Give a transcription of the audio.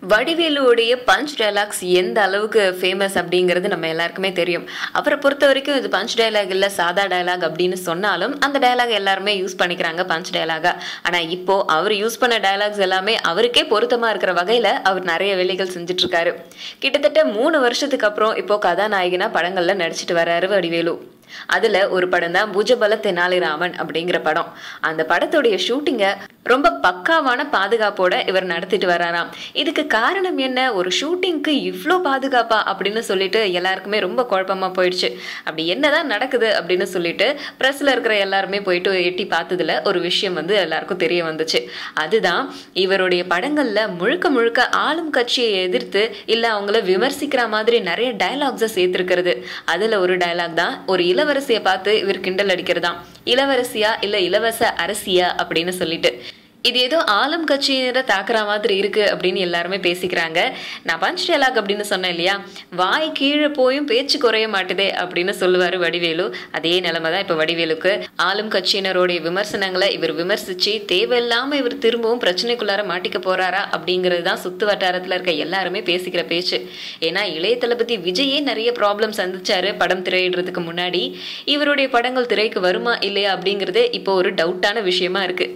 வடிவேலுவுடைய punch dialogues எந்த அளவுக்கு famous அப்படிங்கிறது நம்ம எல்லாருக்குமே தெரியும். அவர பொறுத்தவரைக்கும் இது பஞ்ச் டயலாக் இல்ல, சாதா டயலாக் அப்படின்னு சொன்னாலும், அந்த டயலாக் எல்லாருமே யூஸ் பண்ணிக்கிறாங்க பஞ்ச் டயலாகா. ஆனா இப்போ அவர் யூஸ் பண்ண டயலாக்ஸ் எல்லாமே அவருக்கே பொருத்தமா இருக்கிற வகையில அவர் நிறைய வேலைகள் செஞ்சுட்டு இருக்காரு. கிட்டத்தட்ட 3 வருஷத்துக்கு அப்புறம் இப்போ கதாநாயகனா படங்கள்ல நடிச்சிட்டு வர்றாரு வடிவேலு. அதுல ஒரு படம் தான் புஜபல தெனாலிராமன் அப்படிங்கிற படம். அந்த படத்துடைய ஷூட்டிங்க ரொம்ப பக்காவான பாதுகாப்போட இவர் நடத்திட்டு வராராம். இதுக்கு காரணம் என்ன, ஒரு ஷூட்டிங்க்கு இவ்ளோ பாதுகாப்பா அப்படின்னு சொல்லிட்டு எல்லாருக்குமே ரொம்ப குழப்பமா போயிடுச்சு. அப்படி என்னதான் நடக்குது அப்படின்னு சொல்லிட்டு பிரஸ்ல இருக்கிற எல்லாருமே போயிட்டு எட்டி பார்த்ததுல ஒரு விஷயம் எல்லாருக்கும் தெரிய வந்துச்சு. அதுதான் இவருடைய படங்கள்ல முழுக்க முழுக்க ஆளும் கட்சியை எதிர்த்து இல்ல அவங்கள விமர்சிக்கிற மாதிரி நிறைய டயலாக்ஸை சேர்த்திருக்கிறது. அதுல ஒரு டயலாக் தான் ஒரு இளவரசியை பார்த்து இவர் கிண்டல் அடிக்கிறதாம். இளவரசியா இல்ல இலவச அரசியா அப்படின்னு சொல்லிட்டு இது ஏதோ ஆளும் கட்சியினரை தாக்குற மாதிரி இருக்கு அப்படின்னு எல்லாருமே பேசிக்கிறாங்க. நான் பஞ்ச் டயலாக் அப்படின்னு சொன்னேன் இல்லையா, வாய் கீழே போயும் பேச்சு குறைய மாட்டுதே அப்படின்னு சொல்லுவாரு வடிவேலு. அதே நிலைமை தான் இப்ப வடிவேலுக்கு. ஆளும் கட்சியினருடைய விமர்சனங்களை இவர் விமர்சிச்சு தேவையில்லாம இவர் திரும்பவும் பிரச்சனைக்குள்ளார மாட்டிக்க போறாரா அப்படிங்கிறது தான் சுத்து வட்டாரத்துல இருக்க எல்லாருமே பேசிக்கிற பேச்சு. ஏன்னா இளைய தளபதி விஜயே நிறைய ப்ராப்ளம் சந்திச்சாரு படம் திரையிடுறதுக்கு முன்னாடி. இவருடைய படங்கள் திரைக்கு வருமா இல்லையா அப்படிங்கிறது இப்போ ஒரு டவுட்டான விஷயமா இருக்கு.